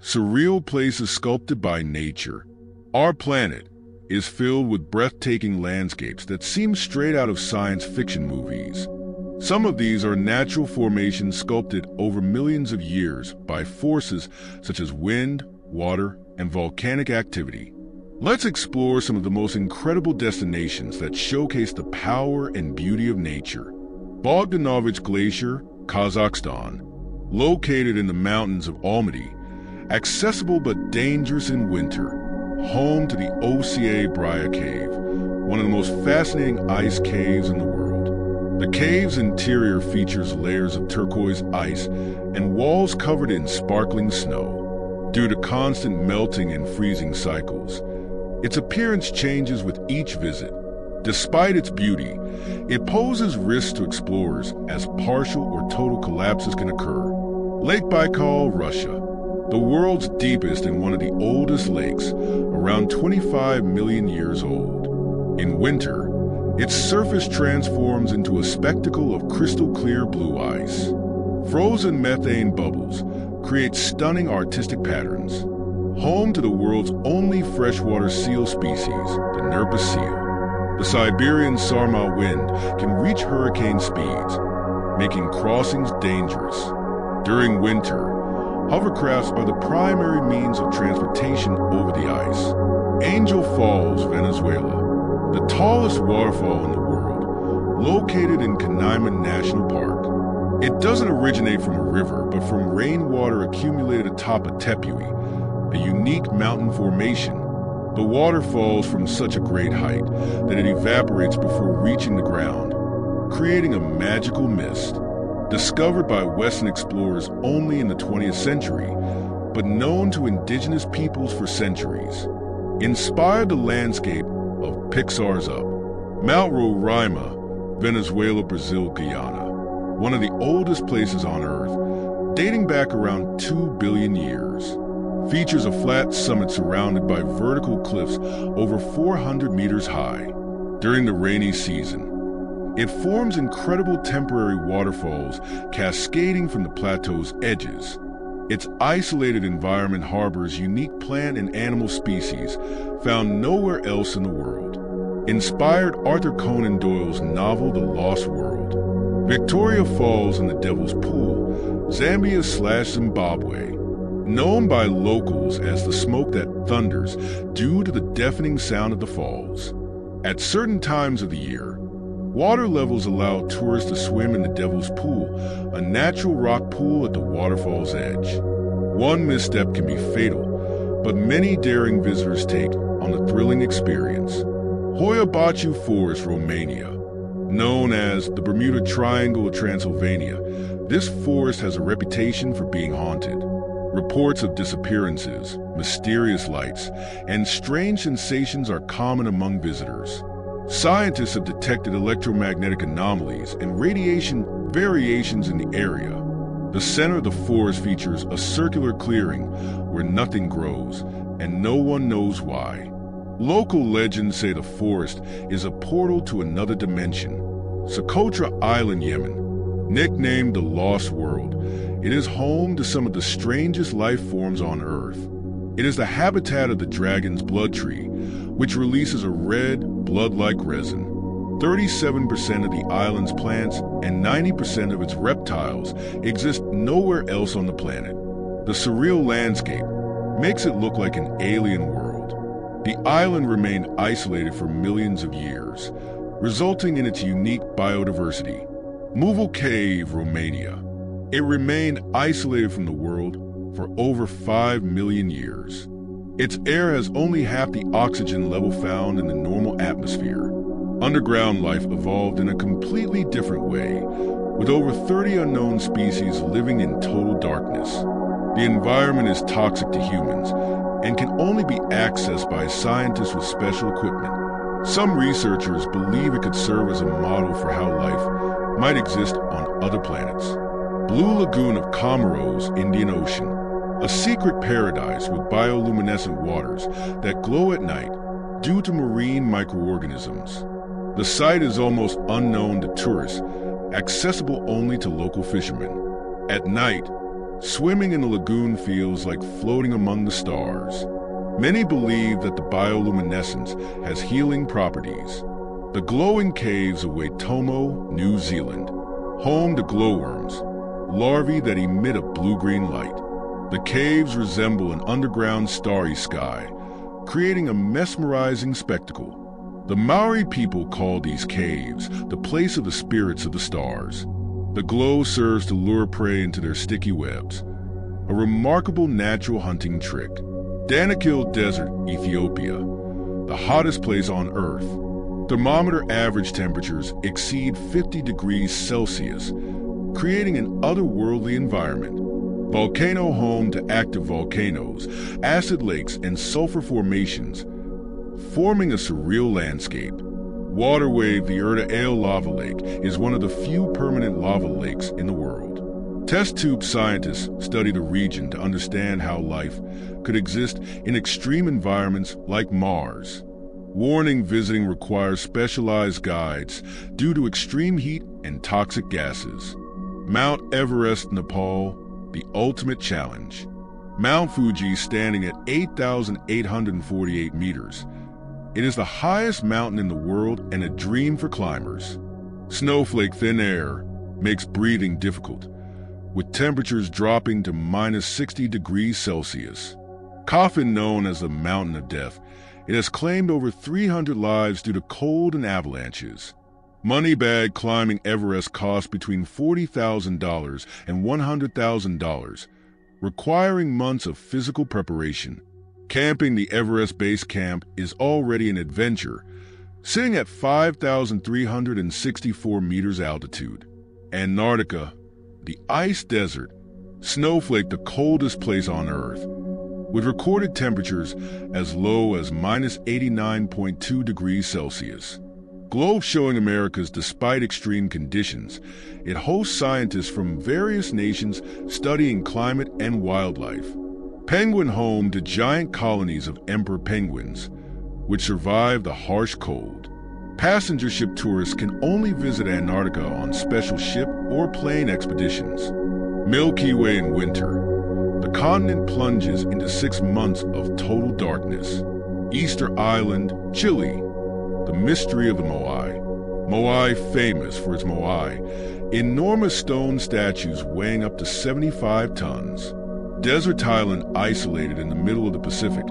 Surreal places sculpted by nature. Our planet is filled with breathtaking landscapes that seem straight out of science fiction movies. Some of these are natural formations sculpted over millions of years by forces such as wind, water, and volcanic activity. Let's explore some of the most incredible destinations that showcase the power and beauty of nature. Bogdanovich Glacier, Kazakhstan, located in the mountains of Almaty, accessible but dangerous in winter. Home to the Oca Bria Cave, one of the most fascinating ice caves in the world. The cave's interior features layers of turquoise ice and walls covered in sparkling snow. Due to constant melting and freezing cycles, its appearance changes with each visit. Despite its beauty, it poses risks to explorers as partial or total collapses can occur. Lake Baikal, Russia, the world's deepest and one of the oldest lakes, around 25 million years old. In winter, its surface transforms into a spectacle of crystal-clear blue ice. Frozen methane bubbles create stunning artistic patterns. Home to the world's only freshwater seal species, the Nerpa seal. The Siberian Sarma wind can reach hurricane speeds, making crossings dangerous. During winter, hovercrafts are the primary means of transportation over the ice. Angel Falls, Venezuela, the tallest waterfall in the world, located in Canaima National Park. It doesn't originate from a river, but from rainwater accumulated atop a tepuy, a unique mountain formation. The water falls from such a great height that it evaporates before reaching the ground, creating a magical mist. Discovered by Western explorers only in the 20th century, but known to indigenous peoples for centuries, inspired the landscape of Pixar's Up. Mount Roraima, Venezuela, Brazil, Guyana, one of the oldest places on Earth, dating back around 2 billion years, features a flat summit surrounded by vertical cliffs over 400 meters high. During the rainy season, it forms incredible temporary waterfalls cascading from the plateau's edges. Its isolated environment harbors unique plant and animal species found nowhere else in the world. Inspired Arthur Conan Doyle's novel The Lost World. Victoria Falls in the Devil's Pool, Zambia/Zimbabwe. Known by locals as the smoke that thunders due to the deafening sound of the falls. At certain times of the year, water levels allow tourists to swim in the Devil's Pool, a natural rock pool at the waterfall's edge. One misstep can be fatal, but many daring visitors take on the thrilling experience. Hoia Baciu Forest, Romania. Known as the Bermuda Triangle of Transylvania, this forest has a reputation for being haunted. Reports of disappearances, mysterious lights, and strange sensations are common among visitors. Scientists have detected electromagnetic anomalies and radiation variations in the area. The center of the forest features a circular clearing where nothing grows, and no one knows why. Local legends say the forest is a portal to another dimension. Socotra Island, Yemen, nicknamed the Lost World, it is home to some of the strangest life forms on Earth. It is the habitat of the dragon's blood tree, which releases a red, blood-like resin. 37% of the island's plants and 90% of its reptiles exist nowhere else on the planet. The surreal landscape makes it look like an alien world. The island remained isolated for millions of years, resulting in its unique biodiversity. Muval Cave, Romania. It remained isolated from the world for over 5 million years. Its air has only half the oxygen level found in the normal atmosphere. Underground life evolved in a completely different way, with over 30 unknown species living in total darkness. The environment is toxic to humans and can only be accessed by scientists with special equipment. Some researchers believe it could serve as a model for how life might exist on other planets. Blue Lagoon of Comoros, Indian Ocean, a secret paradise with bioluminescent waters that glow at night due to marine microorganisms. The site is almost unknown to tourists, accessible only to local fishermen. At night, Swimming in a lagoon feels like floating among the stars. Many believe that the bioluminescence has healing properties. The glowing caves of Waitomo, New Zealand, home to glowworms, larvae that emit a blue-green light. The caves resemble an underground starry sky, creating a mesmerizing spectacle. The Maori people call these caves the place of the spirits of the stars. The glow serves to lure prey into their sticky webs, a remarkable natural hunting trick. Danakil Desert, Ethiopia, the hottest place on Earth. Thermometer average temperatures exceed 50 degrees Celsius, creating an otherworldly environment. Volcano home to active volcanoes, acid lakes, and sulfur formations, forming a surreal landscape. Water wave, the Erta Ale lava lake, is one of the few permanent lava lakes in the world. Test tube scientists study the region to understand how life could exist in extreme environments like Mars. Warning: visiting requires specialized guides due to extreme heat and toxic gases. Mount Everest, Nepal, the ultimate challenge. Mount Fuji, standing at 8,848 meters. It is the highest mountain in the world and a dream for climbers. Snowflake thin air makes breathing difficult, with temperatures dropping to minus 60 degrees Celsius. Coffin, known as the Mountain of Death, it has claimed over 300 lives due to cold and avalanches. Moneybag climbing Everest costs between $40,000 and $100,000, requiring months of physical preparation. Camping the Everest Base Camp is already an adventure, sitting at 5,364 meters altitude. Antarctica, the ice desert, Snowflake, the coldest place on Earth, with recorded temperatures as low as minus 89.2 degrees Celsius. Globe showing Americas despite extreme conditions. It hosts scientists from various nations studying climate and wildlife. Penguin home to giant colonies of emperor penguins, which survive the harsh cold. Passenger ship tourists can only visit Antarctica on special ship or plane expeditions. Milky Way in winter. The continent plunges into 6 months of total darkness. Easter Island, Chile. The mystery of the Moai. Moai, famous for its Moai, enormous stone statues weighing up to 75 tons. Desert Thailand, isolated in the middle of the Pacific,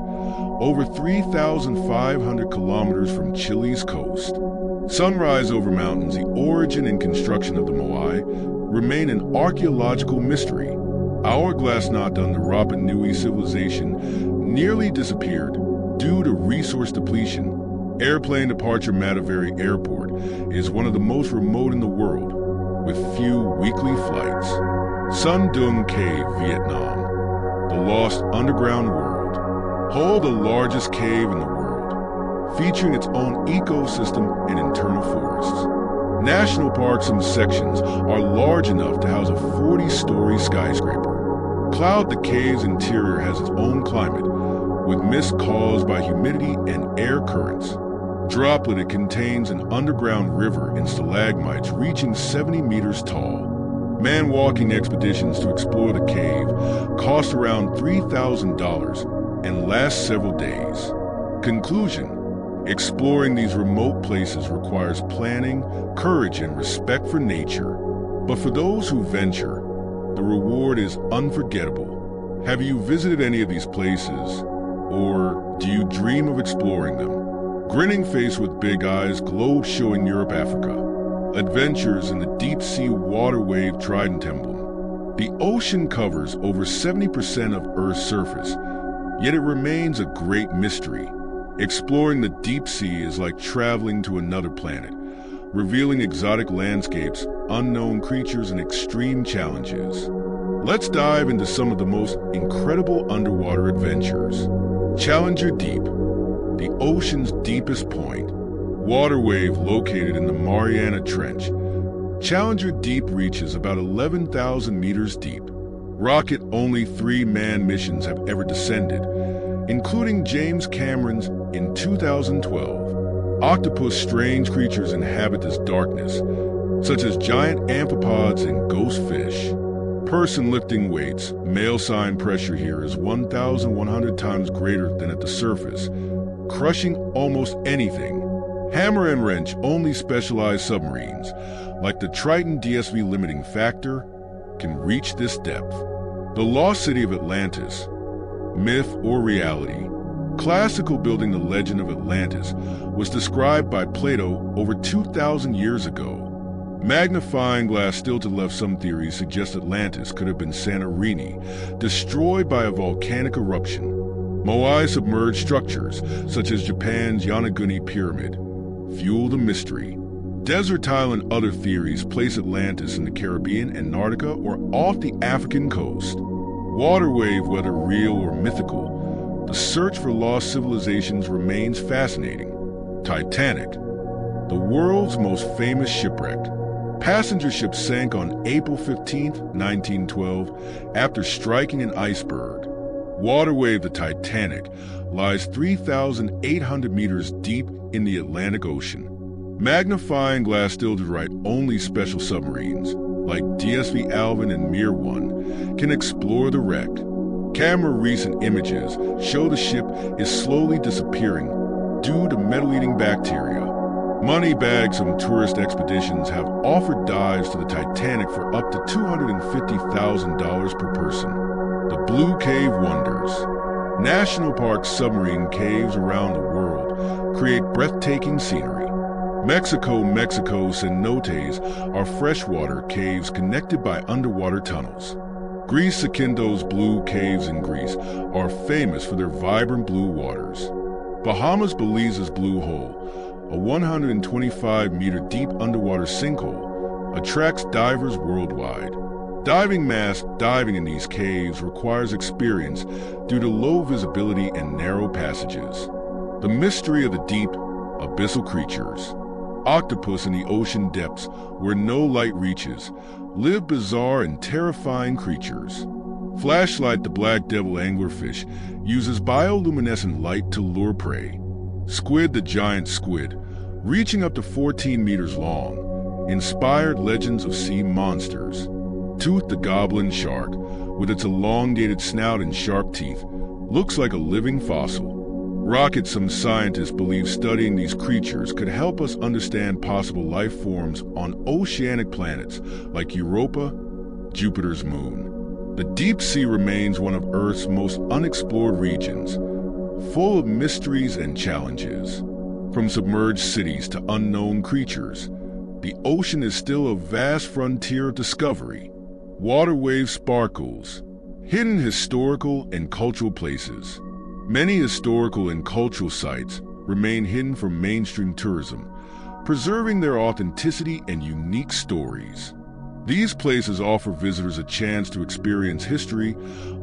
over 3,500 kilometers from Chile's coast. Sunrise over mountains, the origin and construction of the Moai remain an archaeological mystery. Hourglass knot on the Rapa Nui civilization nearly disappeared due to resource depletion. Airplane departure Mataveri Airport is one of the most remote in the world, with few weekly flights. Sun Dung Cave, Vietnam, the lost underground world. Ho, the largest cave in the world, featuring its own ecosystem and internal forests. National parks and sections are large enough to house a 40-story skyscraper. Cloud, the cave's interior has its own climate, with mist caused by humidity and air currents. Droplet, it contains an underground river and stalagmites reaching 70 meters tall. Man-walking expeditions to explore the cave cost around $3,000 and last several days. Conclusion: exploring these remote places requires planning, courage, and respect for nature. But for those who venture, the reward is unforgettable. Have you visited any of these places, or do you dream of exploring them? Grinning face with big eyes, globe showing Europe, Africa. Adventures in the deep-sea water wave Trident Emblem. The ocean covers over 70% of Earth's surface, yet it remains a great mystery. Exploring the deep sea is like traveling to another planet, revealing exotic landscapes, unknown creatures, and extreme challenges. Let's dive into some of the most incredible underwater adventures. Challenger Deep, the ocean's deepest point. Water wave located in the Mariana Trench. Challenger Deep reaches about 11,000 meters deep. Rocket, only 3 manned missions have ever descended, including James Cameron's in 2012. Octopus, strange creatures inhabit this darkness, such as giant amphipods and ghost fish. Person lifting weights. Male sign pressure here is 1,100 times greater than at the surface, crushing almost anything. Hammer and wrench. Only specialized submarines, like the Triton DSV limiting factor, can reach this depth. The lost city of Atlantis. Myth or reality? Classical building The Legend of Atlantis was described by Plato over 2,000 years ago. Magnifying glass still to the left. Some theories suggest Atlantis could have been Santorini, destroyed by a volcanic eruption. Moai submerged structures, such as Japan's Yonaguni Pyramid, fuel the mystery. Desert tile and other theories place Atlantis in the Caribbean, Antarctica, or off the African coast. Water wave, whether real or mythical, the search for lost civilizations remains fascinating. Titanic, the world's most famous shipwreck. Passenger ship sank on April 15, 1912, after striking an iceberg. Water wave. The Titanic lies 3,800 meters deep in the Atlantic Ocean. Magnifying glass still to the right. Only special submarines, like DSV Alvin and Mir 1, can explore the wreck. Camera. Recent images show the ship is slowly disappearing due to metal-eating bacteria. Money bags. Some tourist expeditions have offered dives to the Titanic for up to $250,000 per person. The Blue Cave Wonders. National parks. Submarine caves around the world create breathtaking scenery. Mexico. Cenotes are freshwater caves connected by underwater tunnels. Greece. Zakynthos. Blue caves in Greece are famous for their vibrant blue waters. Bahamas. Belize's Blue Hole, a 125-meter deep underwater sinkhole, attracts divers worldwide. Diving mask. Diving in these caves requires experience due to low visibility and narrow passages. The mystery of the deep. Abyssal creatures. Octopus in the ocean depths, where no light reaches, live bizarre and terrifying creatures. Flashlight. The black devil anglerfish uses bioluminescent light to lure prey. Squid. The giant squid, reaching up to 14 meters long, inspired legends of sea monsters. Tooth. The goblin shark, with its elongated snout and sharp teeth, looks like a living fossil. Rocket. Some scientists believe studying these creatures could help us understand possible life forms on oceanic planets like Europa, Jupiter's moon. The deep sea remains one of Earth's most unexplored regions, full of mysteries and challenges. From submerged cities to unknown creatures, the ocean is still a vast frontier of discovery. Water wave sparkles. Hidden historical and cultural places. Many historical and cultural sites remain hidden from mainstream tourism, preserving their authenticity and unique stories. These places offer visitors a chance to experience history,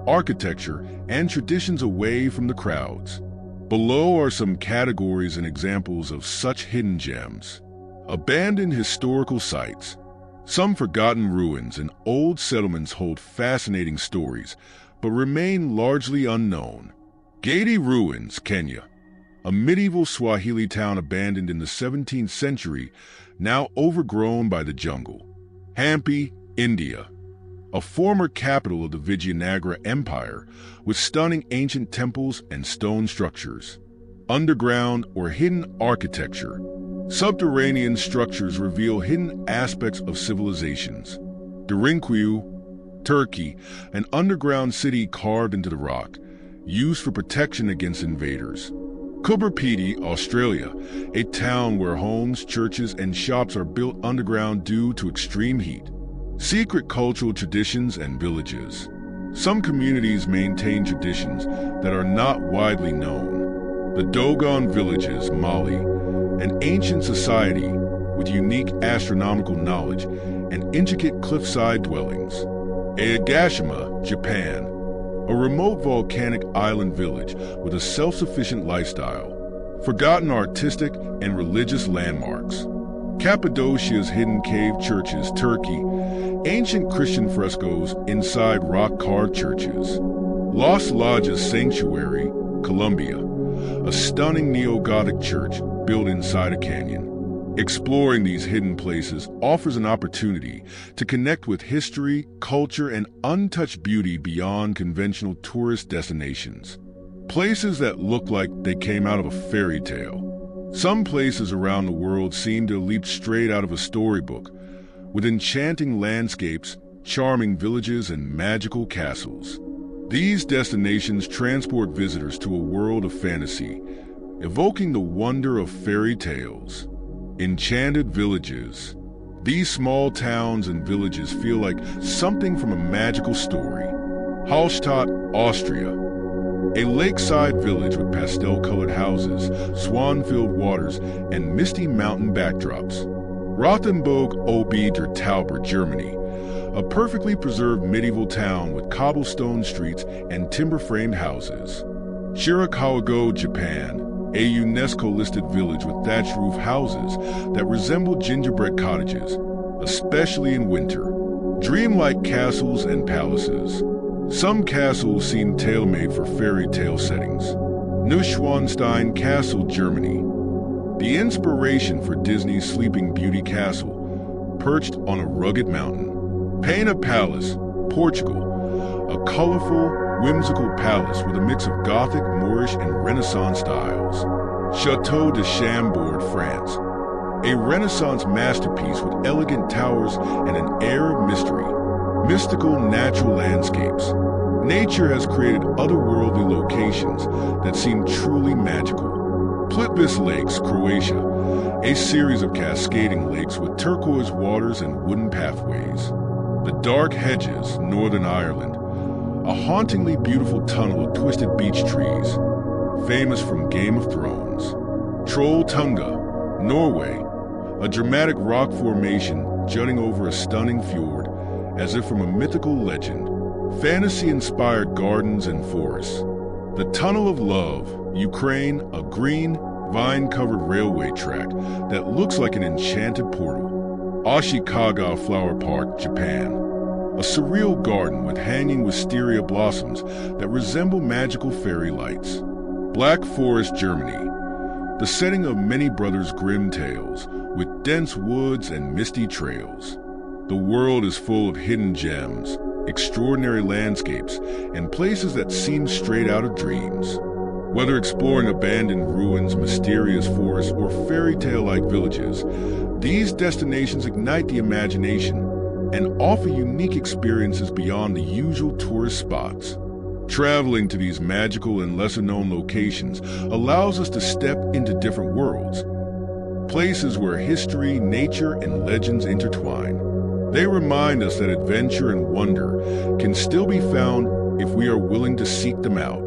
architecture, and traditions away from the crowds. Below are some categories and examples of such hidden gems. Abandoned historical sites. Some forgotten ruins and old settlements hold fascinating stories, but remain largely unknown. Gedi Ruins, Kenya, a medieval Swahili town abandoned in the 17th century, now overgrown by the jungle. Hampi, India, a former capital of the Vijayanagara Empire with stunning ancient temples and stone structures. Underground or hidden architecture. Subterranean structures reveal hidden aspects of civilizations. Derinkuyu, Turkey, an underground city carved into the rock, used for protection against invaders. Kuberpidi, Australia, a town where homes, churches, and shops are built underground due to extreme heat. Secret cultural traditions and villages. Some communities maintain traditions that are not widely known. The Dogon villages, Mali, an ancient society with unique astronomical knowledge and intricate cliffside dwellings. Aogashima, Japan, a remote volcanic island village with a self-sufficient lifestyle. Forgotten artistic and religious landmarks. Cappadocia's hidden cave churches, Turkey, ancient Christian frescoes inside rock-carved churches. Los Lodges Sanctuary, Colombia, a stunning neo-Gothic church built inside a canyon. Exploring these hidden places offers an opportunity to connect with history, culture, and untouched beauty beyond conventional tourist destinations. Places that look like they came out of a fairy tale. Some places around the world seem to leap straight out of a storybook, with enchanting landscapes, charming villages, and magical castles. These destinations transport visitors to a world of fantasy, evoking the wonder of fairy tales. Enchanted villages. These small towns and villages feel like something from a magical story. Hallstatt, Austria. A lakeside village with pastel-colored houses, swan-filled waters, and misty mountain backdrops. Rothenburg ob der Tauber, Germany. A perfectly preserved medieval town with cobblestone streets and timber-framed houses. Shirakawa-go, Japan. A UNESCO-listed village with thatched roof houses that resemble gingerbread cottages, especially in winter. Dreamlike castles and palaces. Some castles seem tailor-made for fairy tale settings. Neuschwanstein Castle, Germany. The inspiration for Disney's Sleeping Beauty Castle, perched on a rugged mountain. Pena Palace, Portugal. A colorful, whimsical palace with a mix of Gothic, Moorish, and Renaissance styles. Château de Chambord, France. A Renaissance masterpiece with elegant towers and an air of mystery. Mystical natural landscapes. Nature has created otherworldly locations that seem truly magical. Plitvice Lakes, Croatia. A series of cascading lakes with turquoise waters and wooden pathways. The Dark Hedges, Northern Ireland. A hauntingly beautiful tunnel of twisted beech trees, famous from Game of Thrones. Trolltunga, Norway. A dramatic rock formation jutting over a stunning fjord, as if from a mythical legend. Fantasy-inspired gardens and forests. The Tunnel of Love, Ukraine. A green, vine-covered railway track that looks like an enchanted portal. Ashikaga Flower Park, Japan. A surreal garden with hanging wisteria blossoms that resemble magical fairy lights. Black Forest, Germany. The setting of many Brothers Grimm tales, with dense woods and misty trails. The world is full of hidden gems, extraordinary landscapes, and places that seem straight out of dreams. Whether exploring abandoned ruins, mysterious forests, or fairy tale-like villages, these destinations ignite the imagination and offer unique experiences beyond the usual tourist spots. Traveling to these magical and lesser-known locations allows us to step into different worlds, places where history, nature, and legends intertwine. They remind us that adventure and wonder can still be found if we are willing to seek them out.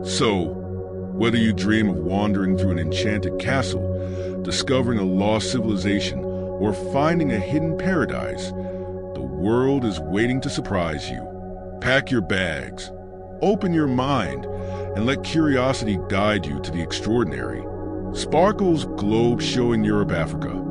So, whether you dream of wandering through an enchanted castle, discovering a lost civilization, or finding a hidden paradise, the world is waiting to surprise you. Pack your bags, open your mind, and let curiosity guide you to the extraordinary. Sparkle's Globe Show in Europe, Africa.